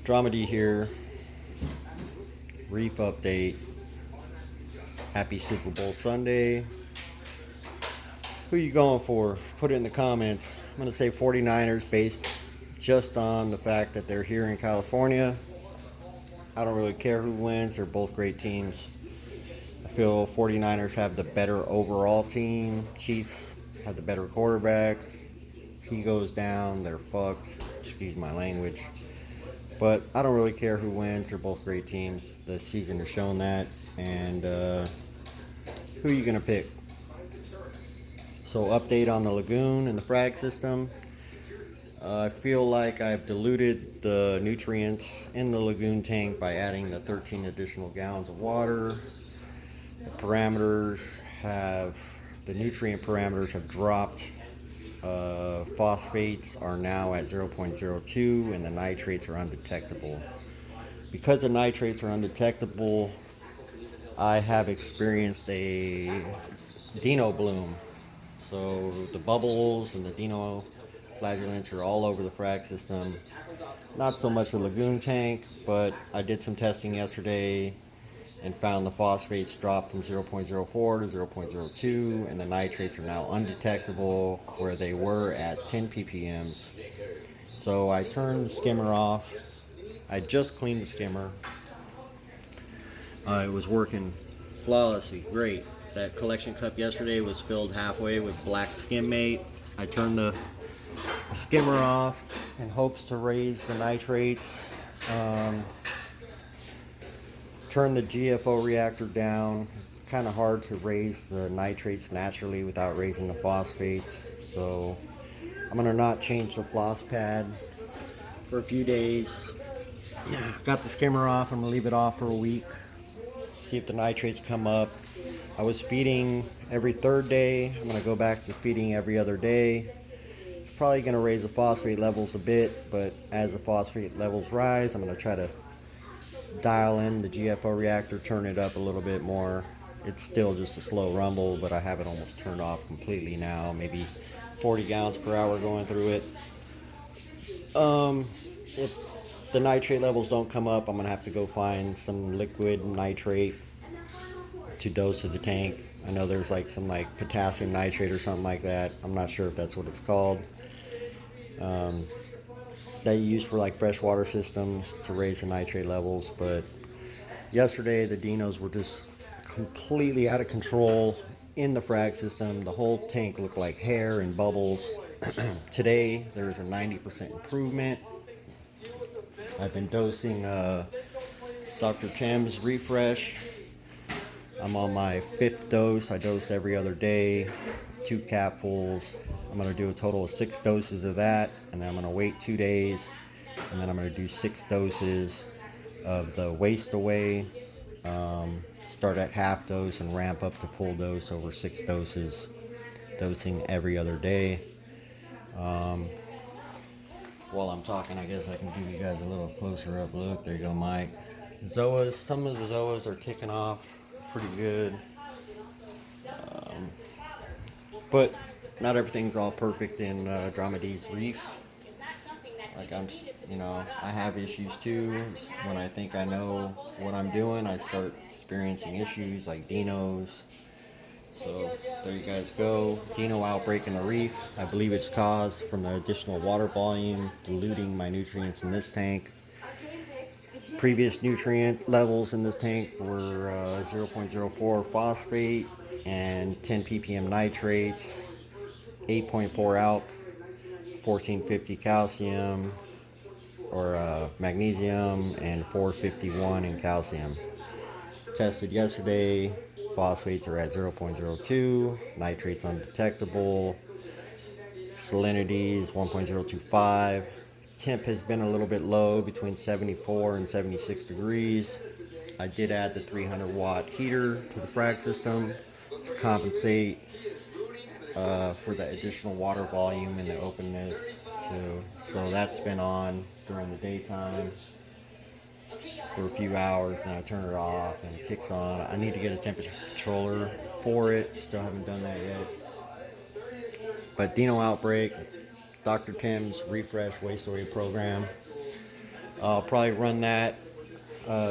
Dramedy here. Reef update. Happy Super Bowl Sunday. Who you going for? Put it in the comments. I'm going to say 49ers based just on the fact that they're here in California. I don't really care who wins. They're both great teams. I feel 49ers have the better overall team. Chiefs have the better quarterback. If he goes down, they're fucked. Excuse my language. But I don't really care who wins. They're both great teams. The season has shown that. And who are you going to pick? So update on the lagoon and the frag system. I feel like I've diluted the nutrients in the lagoon tank by adding the 13 additional gallons of water. The nutrient parameters have dropped. Phosphates are now at 0.02 and the nitrates are undetectable. Because the nitrates are undetectable, I have experienced a Dino bloom. So the bubbles and the Dino flagellants are all over the frag system. Not so much the lagoon tank, but I did some testing yesterday and found the phosphates dropped from 0.04 to 0.02, and the nitrates are now undetectable where they were at 10 ppms. So I turned the skimmer off. I just cleaned the skimmer. It was working flawlessly, great. That collection cup yesterday was filled halfway with black skim mate. I turned the skimmer off in hopes to raise the nitrates. Turn the GFO reactor down. It's kind of hard to raise the nitrates naturally without raising the phosphates. So I'm gonna not change the floss pad for a few days. Got the skimmer off. I'm gonna leave it off for a week. See if the nitrates come up. I was feeding every third day. I'm gonna go back to feeding every other day. It's probably gonna raise the phosphate levels a bit, but as the phosphate levels rise, I'm gonna try to dial in the GFO reactor, turn it up a little bit more. It's still just a slow rumble, but I have it almost turned off completely now. Maybe 40 gallons per hour going through it. If the nitrate levels don't come up, I'm gonna have to go find some liquid nitrate to dose to the tank. I know there's like some like potassium nitrate or something like that. I'm not sure if that's what it's called. That you use for like freshwater systems to raise the nitrate levels. But yesterday the Dinos were just completely out of control in the frag system. The whole tank looked like hair and bubbles. Today there's a 90% improvement. I've been dosing Dr. Tim's Refresh. I'm on my 5th dose. I dose every other day, 2 capfuls. I'm going to do a total of 6 doses of that, and then I'm going to wait 2 days, and then I'm going to do 6 doses of the waste away. Start at half dose and ramp up to full dose over 6 doses, dosing every other day. While I'm talking, I guess I can give you guys a little closer up look. There you go, Mike. Zoas, some of the Zoas are kicking off pretty good. But not everything's all perfect in Dromeda's Reef. Like I have issues too. When I think I know what I'm doing, I start experiencing issues like Dinos. So there you guys go. Dino outbreak in the reef. I believe it's caused from the additional water volume diluting my nutrients in this tank. Previous nutrient levels in this tank were 0.04 phosphate and 10 ppm nitrates, 8.4 out, 1450 calcium or magnesium, and 451 in calcium. Tested yesterday, phosphates are at 0.02, nitrates undetectable, salinity is 1.025. Temp has been a little bit low, between 74 and 76 degrees. I did add the 300 watt heater to the frag system to compensate for the additional water volume and the openness too. So that's been on during the daytime for a few hours, and I turn it off and it kicks on. I need to get a temperature controller for it. Still haven't done that yet. But Dino outbreak, Dr. Tim's Refresh Waste Away program. I'll probably run that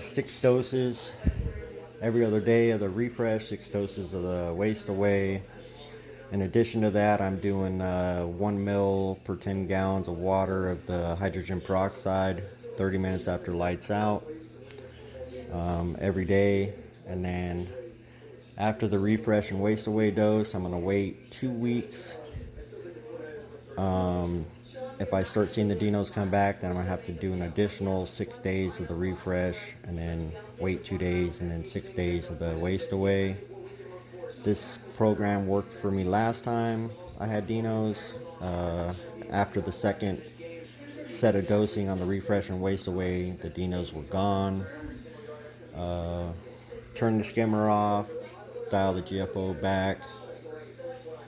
6 doses every other day of the refresh, 6 doses of the waste away. In addition to that, I'm doing 1 mil per 10 gallons of water of the hydrogen peroxide 30 minutes after lights out every day. And then after the refresh and waste away dose, I'm going to wait 2 weeks. If I start seeing the Dinos come back, then I'm going to have to do an additional 6 days of the refresh and then wait 2 days and then 6 days of the waste away. This program worked for me last time I had Dinos. After the second set of dosing on the refresh and waste away, the Dinos were gone. Turn the skimmer off, dial the GFO back.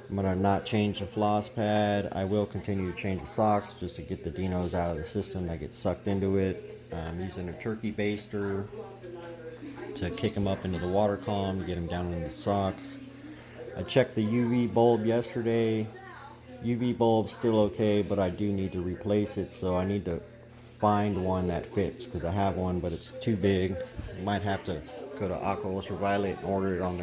I'm going to not change the floss pad. I will continue to change the socks just to get the Dinos out of the system that get sucked into it. I'm using a turkey baster to kick them up into the water column to get them down into the socks. I checked the UV bulb yesterday. UV bulb's still okay, but I do need to replace it, so I need to find one that fits because I have one, but it's too big. I might have to go to Aqua Ultraviolet and order it on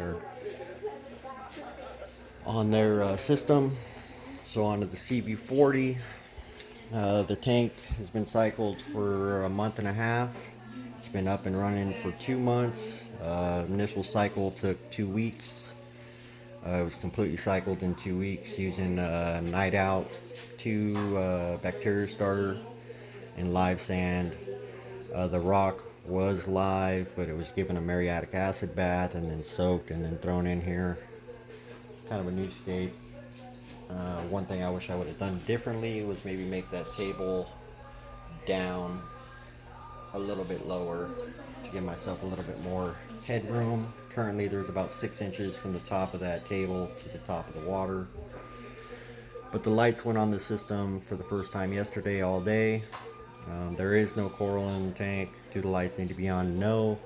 their system. So onto the CB40. The tank has been cycled for a month and a half. It's been up and running for 2 months. Initial cycle took 2 weeks. It was completely cycled in 2 weeks using Night Out 2 bacteria starter and live sand. The rock was live, but it was given a muriatic acid bath and then soaked and then thrown in here. Kind of a new scape. One thing I wish I would have done differently was maybe make that table down a little bit lower to give myself a little bit more headroom. Currently there's about 6 inches from the top of that table to the top of the water. But the lights went on the system for the first time yesterday all day. There is no coral in the tank. Do the lights need to be on? No.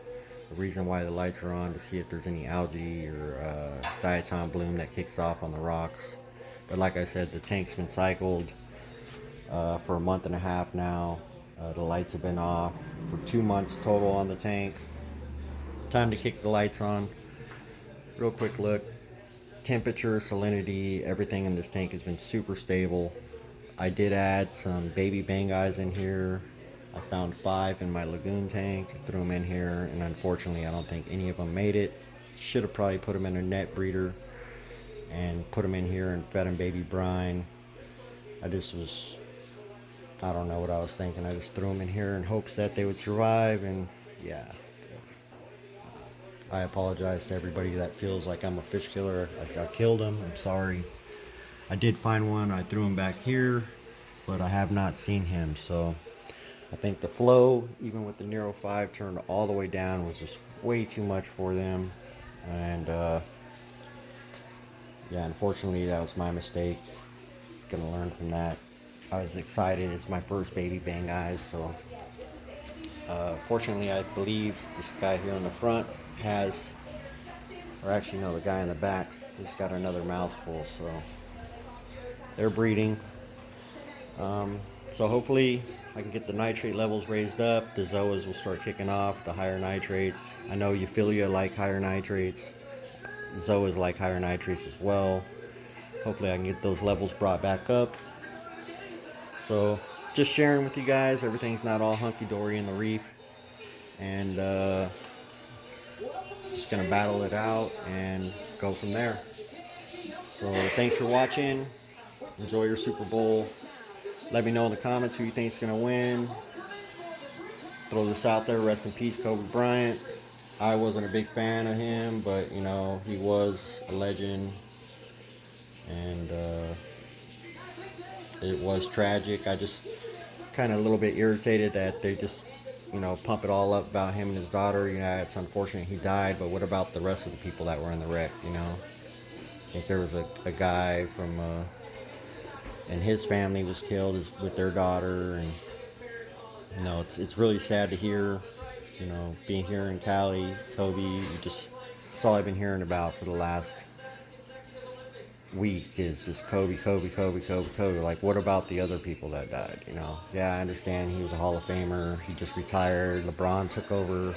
The reason why the lights are on to see if there's any algae or diatom bloom that kicks off on the rocks. But like I said, the tank's been cycled for a month and a half now. The lights have been off for 2 months total on the tank. Time to kick the lights on. Real quick look. Temperature, salinity, everything in this tank has been super stable. I did add some baby bangeyes in here. I found 5 in my lagoon tank, threw them in here, and unfortunately I don't think any of them made it. Should have probably put them in a net breeder and put them in here and fed them baby brine. I don't know what I was thinking. I just threw them in here in hopes that they would survive, and yeah. I apologize to everybody that feels like I'm a fish killer. I killed them. I'm sorry. I did find one. I threw him back here, but I have not seen him. So I think the flow, even with the Nero 5 turned all the way down, was just way too much for them. And yeah, unfortunately, that was my mistake. Gonna learn from that. I was excited. It's my first baby bangeyes, so fortunately, I believe this guy here in the front has, or actually no, the guy in the back has got another mouthful, so they're breeding. So hopefully I can get the nitrate levels raised up. The zoas will start kicking off, the higher nitrates. I know Euphilia like higher nitrates. Zoas like higher nitrates as well. Hopefully I can get those levels brought back up. So just sharing with you guys, everything's not all hunky-dory in the reef. And just gonna battle it out and go from there. So thanks for watching. Enjoy your Super Bowl. Let me know in the comments who you think's gonna win. Throw this out there. Rest in peace, Kobe Bryant. I wasn't a big fan of him, but you know, he was a legend, and it was tragic. I just kind of a little bit irritated that they just, you know, pump it all up about him and his daughter. You know, it's unfortunate he died, but what about the rest of the people that were in the wreck, you know? I think there was a guy from, and his family was killed with their daughter, and, you know, it's really sad to hear, you know, being here in Cali, Kobe, it's all I've been hearing about for the last week is just Kobe, Kobe, Kobe, Kobe, Kobe. Like, what about the other people that died? You know? Yeah, I understand he was a Hall of Famer. He just retired. LeBron took over,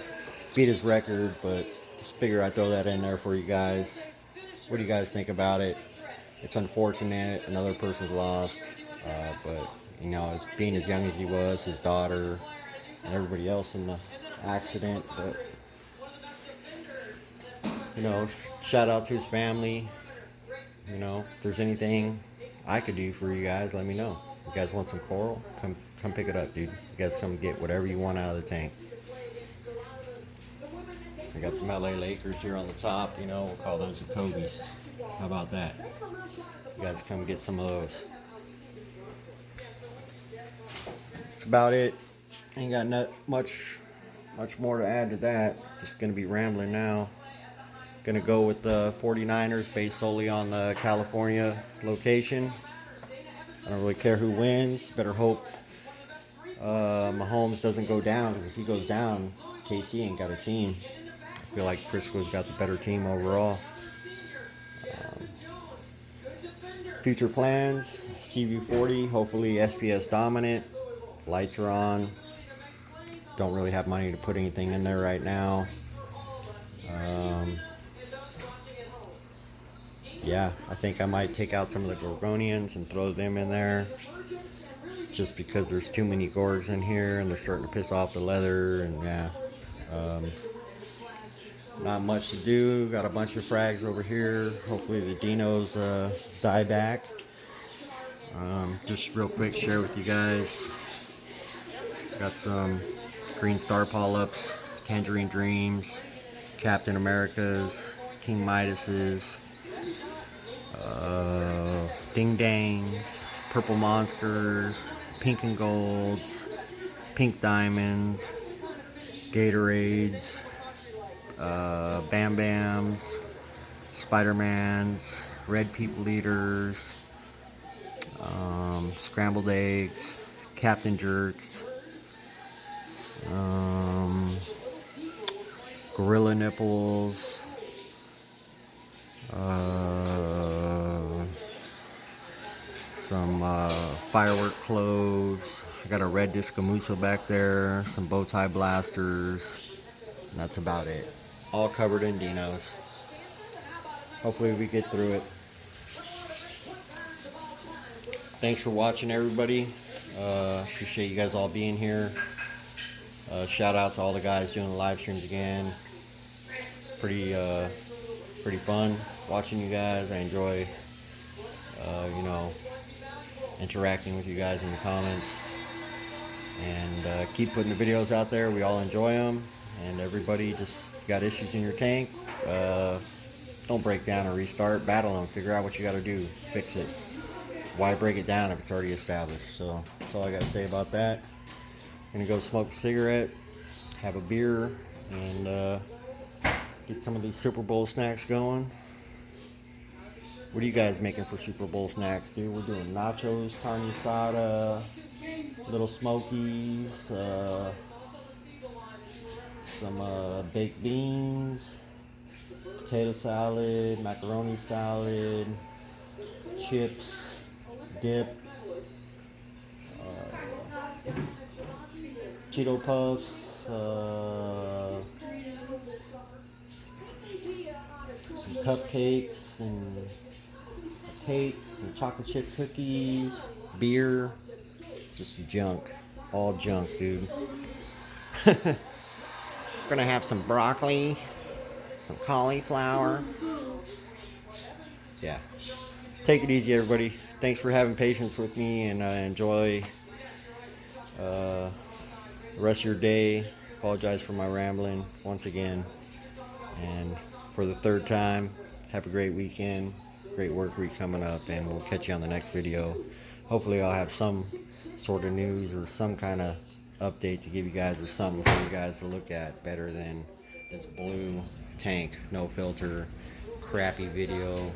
beat his record, but just figure I'd throw that in there for you guys. What do you guys think about it? It's unfortunate. Another person's lost, but you know, as being as young as he was, his daughter, and everybody else in the accident. But you know, shout out to his family. You know, if there's anything I could do for you guys, let me know. You guys want some coral? Come pick it up, dude. You guys come get whatever you want out of the tank. I got some LA Lakers here on the top. You know, we'll call those the Kobe's. How about that? You guys come get some of those. That's about it. Ain't got much more to add to that. Just gonna be rambling now. Gonna go with the 49ers based solely on the California location. I don't really care who wins. Better hope Mahomes doesn't go down, because if he goes down, KC ain't got a team. I feel like Frisco's got the better team overall. Future plans, CV40, hopefully SPS dominant. Lights are on. Don't really have money to put anything in there right now. Yeah, I think I might take out some of the Gorgonians and throw them in there, just because there's too many Gorgs in here and they're starting to piss off the leather. And yeah, not much to do. Got a bunch of frags over here. Hopefully the Dinos die back. Just real quick, share with you guys. Got some Green Star Polyps, Tangerine Dreams, Captain Americas, King Midas's, Ding Dangs, Purple Monsters, Pink and Golds, Pink Diamonds, Gatorades, Bam Bams, Spider-Mans, Red People Eaters, Scrambled Eggs, Captain Jerks, Gorilla Nipples, some firework clothes. I got a red Discamuso back there, some bow tie blasters, and that's about it. All covered in Dinos. Hopefully we get through it. Thanks for watching, everybody. Appreciate you guys all being here. Shout out to all the guys doing the live streams again. Pretty fun watching you guys. I enjoy, you know, interacting with you guys in the comments. And keep putting the videos out there. We all enjoy them. And everybody just got issues in your tank. Don't break down or restart. Battle them. Figure out what you got to do. Fix it. Why break it down if it's already established? So that's all I got to say about that. Gonna go smoke a cigarette, have a beer, and get some of these Super Bowl snacks going. What are you guys making for Super Bowl snacks, dude? We're doing nachos, carne asada, little smokies, some baked beans, potato salad, macaroni salad, chips, dip, Cheeto Puffs, some cupcakes and cakes and chocolate chip cookies, beer, just junk, all junk, dude. Gonna have some broccoli, some cauliflower. Yeah. Take it easy, everybody. Thanks for having patience with me, and enjoy the rest of your day. Apologize for my rambling once again. And for the third time, have a great weekend. Great work week coming up, and we'll catch you on the next video. Hopefully I'll have some sort of news or some kind of update to give you guys, or something for you guys to look at better than this blue tank, no filter, crappy video.